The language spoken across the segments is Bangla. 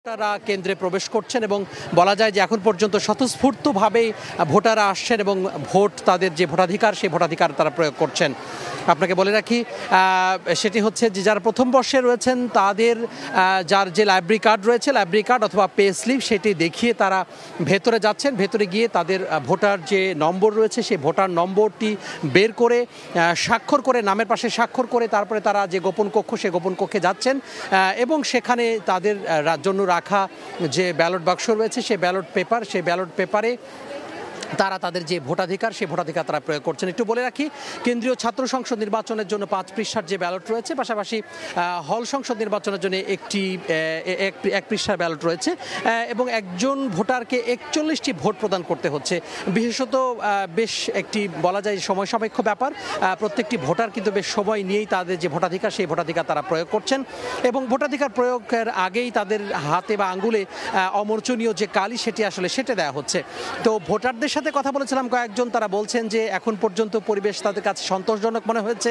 ভোটাররা কেন্দ্রে প্রবেশ করছেন এবং বলা যায় যে এখন পর্যন্ত স্বতঃস্ফূর্তভাবেই ভোটাররা আসছেন এবং ভোট তাদের যে ভোটাধিকার সেই ভোটাধিকার তারা প্রয়োগ করছেন। আপনাকে বলে রাখি সেটি হচ্ছে যে যারা প্রথম বর্ষে রয়েছেন তাদের যার যে লাইব্রেরি কার্ড রয়েছে, লাইব্রেরি কার্ড অথবা পে স্লিপ সেটি দেখিয়ে তারা ভেতরে যাচ্ছেন। ভেতরে গিয়ে তাদের ভোটার যে নম্বর রয়েছে সেই ভোটার নম্বরটি বের করে স্বাক্ষর করে, নামের পাশে স্বাক্ষর করে তারপরে তারা যে গোপন কক্ষ সেই গোপন কক্ষে যাচ্ছেন এবং সেখানে তাদের জন্য রাখা যে ব্যালট বাক্স রয়েছে সেই ব্যালট পেপারে তারা তাদের যে ভোটাধিকার সেই ভোটাধিকার তারা প্রয়োগ করছেন। একটু বলে রাখি, কেন্দ্রীয় ছাত্র সংসদ নির্বাচনের জন্য 5 পৃষ্ঠার যে ব্যালট রয়েছে, পাশাপাশি হল সংসদ নির্বাচনের জন্য এক পৃষ্ঠার ব্যালট রয়েছে এবং একজন ভোটারকে 41টি ভোট প্রদান করতে হচ্ছে। বিশেষত বেশ একটি বলা যায় সময় সাপেক্ষ ব্যাপার। প্রত্যেকটি ভোটার কিন্তু বেশ সময় নিয়েই তাদের যে ভোটাধিকার সেই ভোটাধিকার তারা প্রয়োগ করছেন এবং ভোটাধিকার প্রয়োগের আগেই তাদের হাতে বা আঙ্গুলে অমর্চনীয় যে কালি সেটা দেওয়া হচ্ছে। তো ভোটারদের সাথে কথা বলেছিলাম কয়েকজন, তারা বলছেন যে এখন পর্যন্ত পরিবেশ তাদের কাছে সন্তোষজনক মনে হয়েছে।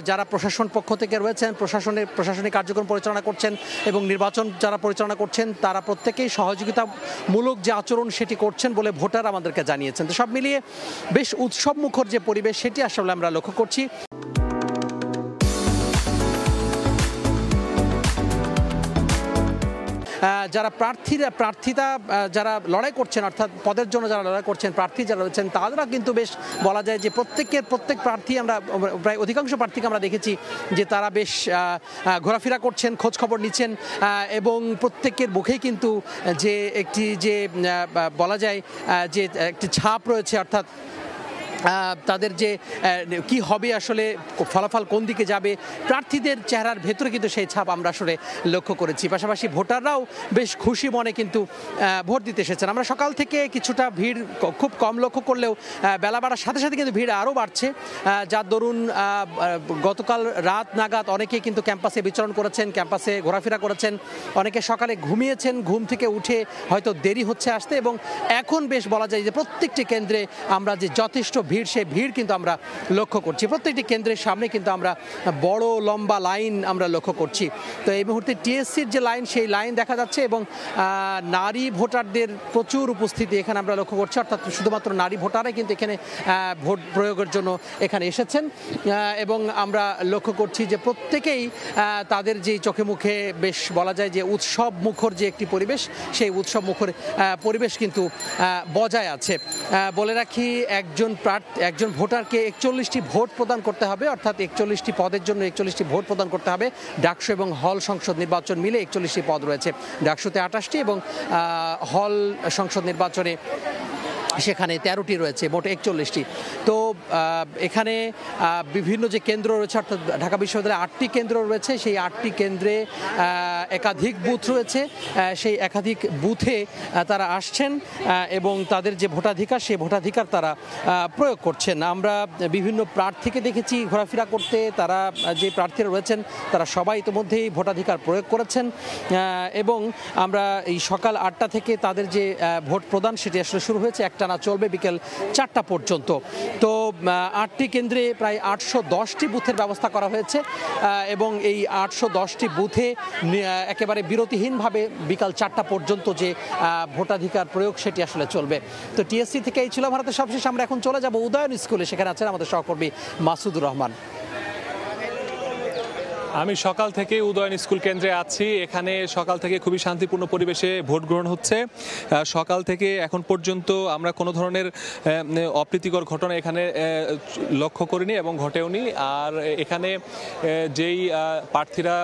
যারা প্রশাসন পক্ষ থেকে রয়েছেন, প্রশাসনিক কার্যক্রম পরিচালনা করছেন এবং নির্বাচন যারা পরিচালনা করছেন তারা প্রত্যেকেই সহযোগিতামূলক যে আচরণ সেটি করছেন বলে ভোটার আমাদেরকে জানিয়েছেন। তো সব মিলিয়ে বেশ উৎসবমুখর যে পরিবেশ সেটি আসলে আমরা লক্ষ্য করছি। যারা যারা লড়াই করছেন, অর্থাৎ পদের জন্য যারা লড়াই করছেন, প্রার্থী যারা রয়েছেন তারা কিন্তু বেশ বলা যায় যে প্রত্যেক প্রার্থী আমরা প্রায় অধিকাংশ প্রার্থীকে আমরা দেখেছি যে তারা বেশ ঘোরাফেরা করছেন, খোঁজ খবর নিচ্ছেন এবং প্রত্যেকের মুখেই কিন্তু যে একটি যে বলা যায় যে একটি ছাপ রয়েছে, অর্থাৎ তাদের যে কি হবে আসলে ফলাফল কোন দিকে যাবে, প্রার্থীদের চেহারার ভেতরে কিন্তু সেই ছাপ আমরা আসলে লক্ষ্য করেছি। পাশাপাশি ভোটাররাও বেশ খুশি মনে কিন্তু ভোট দিতে এসেছেন। আমরা সকাল থেকে কিছুটা ভিড় খুব কম লক্ষ্য করলেও বেলা বাড়ার সাথে সাথে কিন্তু ভিড় আরও বাড়ছে। যার দরুন গতকাল রাত নাগাদ অনেকে কিন্তু ক্যাম্পাসে বিচরণ করেছেন, ক্যাম্পাসে ঘোরাফেরা করেছেন, অনেকে সকালে ঘুমিয়েছেন, ঘুম থেকে উঠে হয়তো দেরি হচ্ছে আসতে এবং এখন বেশ বলা যায় যে প্রত্যেকটি কেন্দ্রে আমরা যে যথেষ্ট ভিড়, সেই ভিড় কিন্তু আমরা লক্ষ্য করছি। প্রত্যেকটি কেন্দ্রের সামনে কিন্তু আমরা বড় লম্বা লাইন আমরা লক্ষ্য করছি। তো এই মুহূর্তে টিএসসির যে লাইন সেই লাইন দেখা যাচ্ছে এবং নারী ভোটারদের প্রচুর উপস্থিতি এখানে আমরা লক্ষ্য করছি, অর্থাৎ শুধুমাত্র নারী ভোটারাই কিন্তু এখানে ভোট প্রয়োগের জন্য এখানে এসেছেন এবং আমরা লক্ষ্য করছি যে প্রত্যেকেই তাদের যে চোখে মুখে বেশ বলা যায় যে উৎসব মুখর যে একটি পরিবেশ, সেই উৎসব মুখর পরিবেশ কিন্তু বজায় আছে। বলে রাখি একজন ভোটারকে 41টি ভোট প্রদান করতে হবে, অর্থাৎ 41টি পদের জন্য 41টি ভোট প্রদান করতে হবে। ডাকসু এবং হল সংসদ নির্বাচন মিলে 41টি পদ রয়েছে, ডাকসুতে 28টি এবং হল সংসদ নির্বাচনে সেখানে 13টি রয়েছে, মোট 41টি। তো এখানে বিভিন্ন যে কেন্দ্র রয়েছে, অর্থাৎ ঢাকা বিশ্ববিদ্যালয়ে 8টি কেন্দ্র রয়েছে, সেই 8টি কেন্দ্রে একাধিক বুথ রয়েছে, সেই একাধিক বুথে তারা আসছেন এবং তাদের যে ভোটাধিকার সেই ভোটাধিকার তারা প্রয়োগ করছেন। আমরা বিভিন্ন প্রার্থীকে দেখেছি ঘোরাফেরা করতে, তারা যে প্রার্থীরা রয়েছেন তারা সবাই ইতিমধ্যেই ভোটাধিকার প্রয়োগ করেছেন এবং আমরা এই সকাল 8টা থেকে তাদের যে ভোট প্রদান সেটি আসলে শুরু হয়েছে, টানা চলবে বিকেল 4টা পর্যন্ত। তো 8টি কেন্দ্রে প্রায় 810টি বুথের ব্যবস্থা করা হয়েছে এবং এই 810টি বুথে একেবারে বিরতিহীনভাবে বিকাল 4টা পর্যন্ত যে ভোটাধিকার প্রয়োগ সেটি আসলে চলবে। তো টিএসসি থেকে এই ছিল ভারতের সবশেষ। আমরা এখন চলে যাব উদয়ন স্কুলে, সেখানে আছেন আমাদের সহকর্মী মাসুদুর রহমান। আমি সকাল থেকে উদয়ন স্কুল কেন্দ্রে আছি। এখানে সকাল থেকে খুবই শান্তিপূর্ণ পরিবেশে ভোট গ্রহণ হচ্ছে। সকাল থেকে এখন পর্যন্ত আমরা কোনো ধরনের অপ্রীতিকর ঘটনা এখানে লক্ষ্য করিনি এবং ঘটেওনি। আর এখানে যেই প্রার্থীরা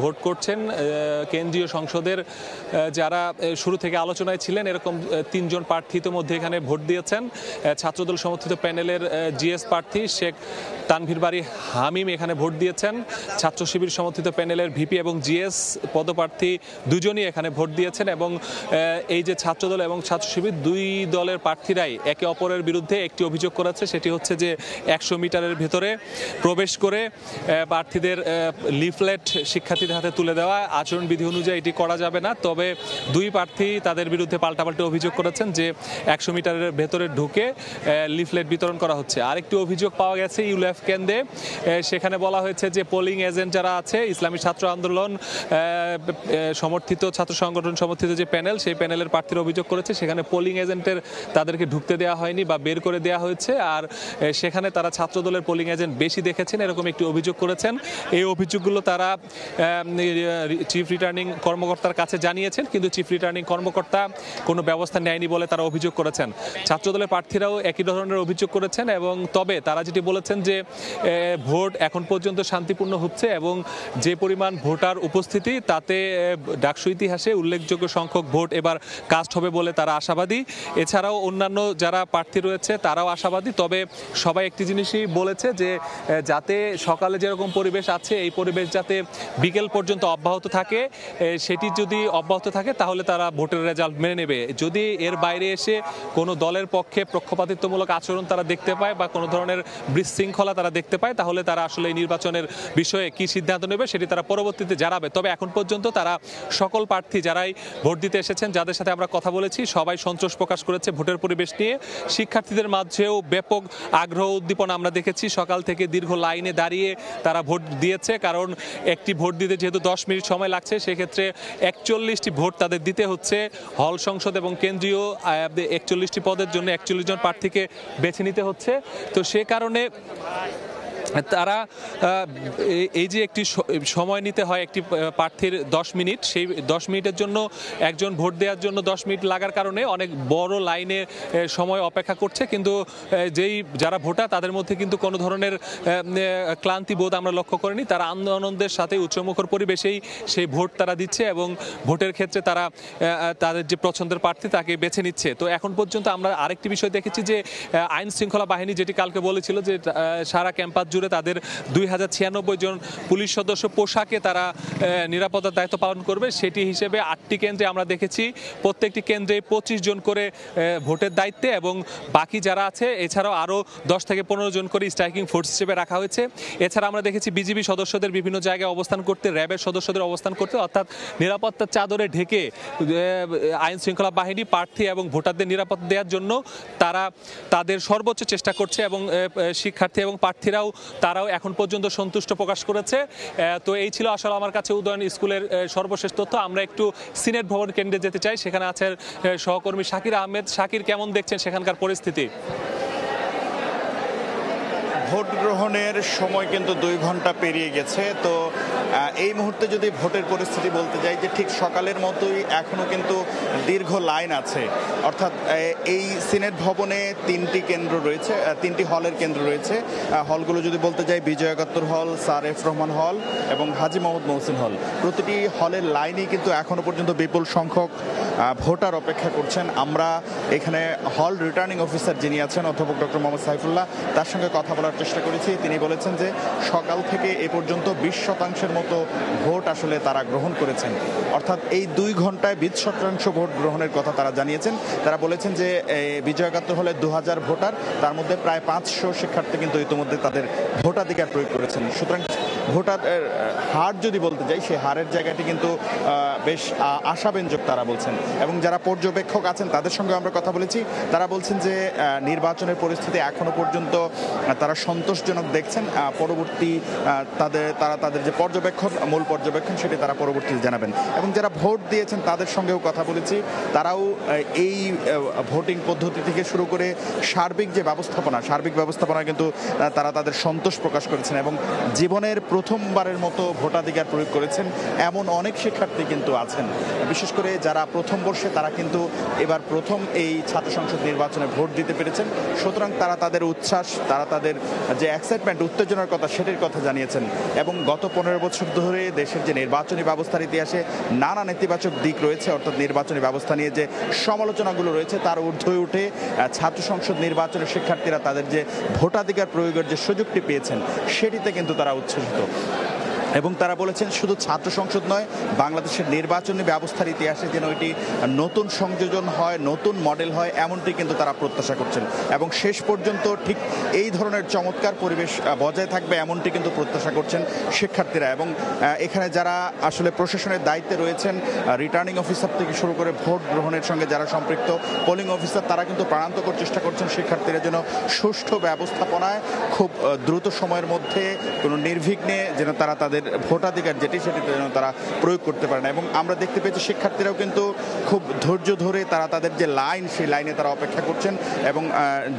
ভোট করছেন, কেন্দ্রীয় সংসদের যারা শুরু থেকে আলোচনায় ছিলেন এরকম 3 জন প্রার্থী মধ্যে এখানে ভোট দিয়েছেন। ছাত্রদল সমর্থিত প্যানেলের জিএস প্রার্থী শেখ তানভীর বারী হামিম এখানে ভোট দিয়েছেন। ছাত্র শিবির সমর্থিত প্যানেলের ভিপি এবং জিএস পদপ্রার্থী দুজনই এখানে ভোট দিয়েছেন এবং এই যে ছাত্রদল এবং ছাত্র শিবির দুই দলের প্রার্থীরাই একে অপরের বিরুদ্ধে একটি অভিযোগ করেছে, সেটি হচ্ছে যে 100 মিটারের ভেতরে প্রবেশ করে প্রার্থীদের লিফলেট শিক্ষার্থীদের হাতে তুলে দেওয়া, আচরণবিধি অনুযায়ী এটি করা যাবে না। তবে দুই প্রার্থী তাদের বিরুদ্ধে পাল্টাপাল্টি অভিযোগ করেছেন যে 100 মিটারের ভেতরে ঢুকে লিফলেট বিতরণ করা হচ্ছে। আরেকটি অভিযোগ পাওয়া গেছে ইউএলএফ কেন্দ্রে, সেখানে বলা হয়েছে যে পোলিং এজেন্ট যারা আছে, ইসলামী ছাত্র আন্দোলন সমর্থিত, ছাত্র সংগঠন সমর্থিত যে প্যানেল, সেই প্যানেলের প্রার্থীরা অভিযোগ করেছে সেখানে পোলিং এজেন্টের তাদেরকে ঢুকতে দেওয়া হয়নি বা বের করে দেওয়া হয়েছে, আর সেখানে তারা ছাত্রদলের পোলিং এজেন্ট বেশি দেখেছেন, এরকম একটি অভিযোগ করেছেন। এই অভিযোগগুলো তারা চিফ রিটার্নিং কর্মকর্তার কাছে জানিয়েছেন, কিন্তু চিফ রিটার্নিং কর্মকর্তা কোনো ব্যবস্থা নেয়নি বলে তারা অভিযোগ করেছেন। ছাত্রদলের প্রার্থীরাও একই ধরনের অভিযোগ করেছেন, এবং তবে তারা যেটি বলেছেন যে ভোট এখন পর্যন্ত শান্তিপূর্ণ হচ্ছে এবং যে পরিমাণ ভোটার উপস্থিতি তাতে ডাকসু ইতিহাসে উল্লেখযোগ্য সংখ্যক ভোট এবার কাস্ট হবে বলে তারা আশাবাদী। এছাড়াও অন্যান্য যারা প্রার্থী রয়েছে তারাও আশাবাদী, তবে সবাই একটি জিনিসই বলেছে যে যাতে সকালে যেরকম পরিবেশ আছে এই পরিবেশ যাতে বিকেল পর্যন্ত অব্যাহত থাকে, সেটি যদি অব্যাহত থাকে তাহলে তারা ভোটের রেজাল্ট মেনে নেবে। যদি এর বাইরে এসে কোনো দলের পক্ষে পক্ষপাতিত্বমূলক আচরণ তারা দেখতে পায় বা কোনো ধরনের বিশৃঙ্খলা তারা দেখতে পায়, তাহলে তারা আসলে এই নির্বাচনের বিষয়ে কি সিদ্ধান্ত নেবে সেটি তারা পরবর্তীতে জানাবে। তবে এখন পর্যন্ত তারা সকল প্রার্থী যারাই ভোট দিতে এসেছেন, যাদের সাথে আমরা কথা বলেছি, সবাই সন্তোষ প্রকাশ করেছে ভোটের পরিবেশ নিয়ে। শিক্ষার্থীদের মাঝেও ব্যাপক আগ্রহ উদ্দীপনা আমরা দেখেছি, সকাল থেকে দীর্ঘ লাইনে দাঁড়িয়ে তারা ভোট দিয়েছে, কারণ একটি ভোট দিতে যেহেতু 10 মিনিট সময় লাগছে, সেক্ষেত্রে 41টি ভোট তাদের দিতে হচ্ছে। হল সংসদ এবং কেন্দ্রীয় 41টি পদের জন্য 41 জন প্রার্থীকে বেছে নিতে হচ্ছে। তো সে কারণে তারা এই যে একটি সময় নিতে হয় একটি প্রার্থীর 10 মিনিট, সেই 10 মিনিটের জন্য একজন ভোট দেওয়ার জন্য 10 মিনিট লাগার কারণে অনেক বড় লাইনে সময় অপেক্ষা করছে, কিন্তু যারা ভোটার তাদের মধ্যে কিন্তু কোনো ধরনের ক্লান্তি বোধ আমরা লক্ষ্য করিনি। তারা আনন্দের সাথে উৎসমুখর পরিবেশেই সেই ভোট তারা দিচ্ছে এবং ভোটের ক্ষেত্রে তারা তাদের যে পছন্দের প্রার্থী তাকে বেছে নিচ্ছে। তো এখন পর্যন্ত আমরা আরেকটি বিষয় দেখেছি যে আইন শৃঙ্খলা বাহিনী যেটি কালকে বলেছিল যে সারা ক্যাম্পাস জুড়ে তাদের 2096 জন পুলিশ সদস্য পোশাকে তারা নিরাপত্তার দায়িত্ব পালন করবে, সেটি হিসেবে 8টি কেন্দ্রে আমরা দেখেছি প্রত্যেকটি কেন্দ্রে 25 জন করে ভোটের দায়িত্বে, এবং বাকি যারা আছে এছাড়াও আরও 10 থেকে 15 জন করে স্ট্রাইকিং ফোর্স হিসেবে রাখা হয়েছে। এছাড়া আমরা দেখেছি বিজিবি সদস্যদের বিভিন্ন জায়গায় অবস্থান করতে, র্যাবের সদস্যদের অবস্থান করতে, অর্থাৎ নিরাপত্তার চাদরে ঢেকে আইন শৃঙ্খলা বাহিনী প্রার্থী এবং ভোটারদের নিরাপত্তা দেওয়ার জন্য তারা তাদের সর্বোচ্চ চেষ্টা করছে, এবং শিক্ষার্থী এবং প্রার্থীরাও তারাও এখন পর্যন্ত সন্তুষ্ট প্রকাশ করেছে। তো এই ছিল আসলে আমার কাছে উদয়ন স্কুলের সর্বশেষ তথ্য। আমরা একটু সিনেট ভবন কেন্দ্রে যেতে চাই, সেখানে আছেন সহকর্মী শাকির আহমেদ। শাকির, কেমন দেখছেন সেখানকার পরিস্থিতি? ভোট গ্রহণের সময় কিন্তু 2 ঘন্টা পেরিয়ে গেছে। তো এই মুহূর্তে যদি ভোটের পরিস্থিতি বলতে যাই, যে ঠিক সকালের মতোই এখনো কিন্তু দীর্ঘ লাইন আছে। অর্থাৎ এই সিনেট ভবনে 3টি কেন্দ্র রয়েছে, 3টি হলের কেন্দ্র রয়েছে। হলগুলো যদি বলতে যাই, বিজয় একাত্তর হল, স্যার এফ রহমান হল এবং হাজী মোহাম্মদ মহসিন হল। প্রতিটি হলের লাইনেই কিন্তু এখনো পর্যন্ত বিপুল সংখ্যক ভোটার অপেক্ষা করছেন। আমরা এখানে হল রিটার্নিং অফিসার যিনি আছেন অধ্যাপক ডক্টর মোহাম্মদ সাইফুল্লাহ, তার সঙ্গে কথা বলার চেষ্টা করেছি। তিনি বলেছেন যে সকাল থেকে এ পর্যন্ত 20% মতো ভোট আসলে তারা গ্রহণ করেছেন। অর্থাৎ এই 2 ঘন্টায় 20% ভোট গ্রহণের কথা তারা জানিয়েছেন। তারা বলেছেন যে বিজয় একাত্তর হলে 2000 ভোটার, তার মধ্যে প্রায় 500 শিক্ষার্থী কিন্তু ইতিমধ্যে তাদের ভোটাধিকার প্রয়োগ করেছেন। সুতরাং ভোটার হার যদি বলতে যাই, সেই হারের জায়গাটি কিন্তু বেশ আশাব্যঞ্জক তারা বলছেন। এবং যারা পর্যবেক্ষক আছেন তাদের সঙ্গে আমরা কথা বলেছি, তারা বলছেন যে নির্বাচনের পরিস্থিতি এখনো পর্যন্ত তারা সন্তোষজনক দেখছেন। পরবর্তী তারা তাদের যে মূল পর্যবেক্ষণ সেটি তারা পরবর্তীতে জানাবেন। এবং যারা ভোট দিয়েছেন তাদের সঙ্গেও কথা বলেছি, তারাও এই ভোটিং পদ্ধতি থেকে শুরু করে সার্বিক ব্যবস্থাপনা কিন্তু তারা তাদের সন্তোষ প্রকাশ করেছেন, এবং জীবনের প্রথমবারের মতো ভোটাধিকার প্রয়োগ করেছেন এমন অনেক শিক্ষার্থী কিন্তু আছেন। বিশেষ করে যারা প্রথম বর্ষে, তারা কিন্তু এবার প্রথম এই ছাত্র সংসদ নির্বাচনে ভোট দিতে পেরেছেন। সুতরাং তারা তাদের উচ্ছ্বাস, তারা তাদের যে এক্সাইটমেন্ট, উত্তেজনার কথা, সেটির কথা জানিয়েছেন। এবং গত 15 বছর ধরে দেশের যে নির্বাচনী ব্যবস্থার ইতিহাসে নানা নেতিবাচক দিক রয়েছে, অর্থাৎ নির্বাচনী ব্যবস্থা নিয়ে যে সমালোচনাগুলো রয়েছে, তার ঊর্ধ্বে উঠে ছাত্র সংসদ নির্বাচনের শিক্ষার্থীরা তাদের যে ভোটাধিকার প্রয়োগের যে সুযোগটি পেয়েছেন, সেটিতে কিন্তু তারা উচ্ছ্বসিত। এবং তারা বলেছেন শুধু ছাত্র সংসদ নয়, বাংলাদেশের নির্বাচনী ব্যবস্থার ইতিহাসে যেন এটি নতুন সংযোজন হয়, নতুন মডেল হয়, এমনটি কিন্তু তারা প্রত্যাশা করছেন। এবং শেষ পর্যন্ত ঠিক এই ধরনের চমৎকার পরিবেশ বজায় থাকবে এমনটি কিন্তু প্রত্যাশা করছেন শিক্ষার্থীরা। এবং এখানে যারা আসলে প্রশাসনের দায়িত্বে রয়েছেন, রিটার্নিং অফিসার থেকে শুরু করে ভোট গ্রহণের সঙ্গে যারা সম্পৃক্ত পোলিং অফিসার, তারা কিন্তু প্রাণান্তকর চেষ্টা করছেন শিক্ষার্থীরা যেন সুষ্ঠু ব্যবস্থাপনায় খুব দ্রুত সময়ের মধ্যে কোনো নির্বিঘ্নে যেন তারা তাদের তাদের ভোটাধিকার যেটি সেটি যেন তারা প্রয়োগ করতে পারে না। এবং আমরা দেখতে পেয়েছি শিক্ষার্থীরাও কিন্তু খুব ধৈর্য ধরে তারা তাদের যে লাইন সেই লাইনে তারা অপেক্ষা করছেন এবং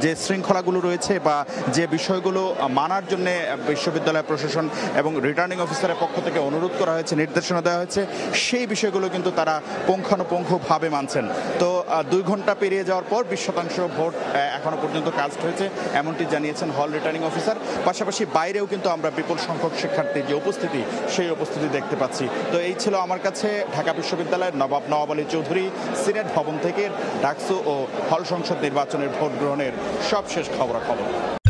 যে শৃঙ্খলাগুলো রয়েছে বা যে বিষয়গুলো মানার জন্য বিশ্ববিদ্যালয় প্রশাসন এবং রিটার্নিং অফিসারের পক্ষ থেকে অনুরোধ করা হয়েছে, নির্দেশনা দেওয়া হয়েছে, সেই বিষয়গুলো কিন্তু তারা পুঙ্খানুপুঙ্খভাবে মানছেন। তো 2 ঘন্টা পেরিয়ে যাওয়ার পর 20% ভোট এখনো পর্যন্ত কাস্ট হয়েছে এমনটি জানিয়েছেন হল রিটার্নিং অফিসার। পাশাপাশি বাইরেও কিন্তু আমরা বিপুল সংখ্যক শিক্ষার্থীর যে উপস্থিতি সেই উপস্থিতি দেখতে পাচ্ছি। তো এই ছিল আমার কাছে ঢাকা বিশ্ববিদ্যালয়ের নবাব নওয়াব আলী চৌধুরী সিনেট ভবন থেকে ডাকসু ও হল সংসদ নির্বাচনের ভোট গ্রহণের সবশেষ খবরাখবর।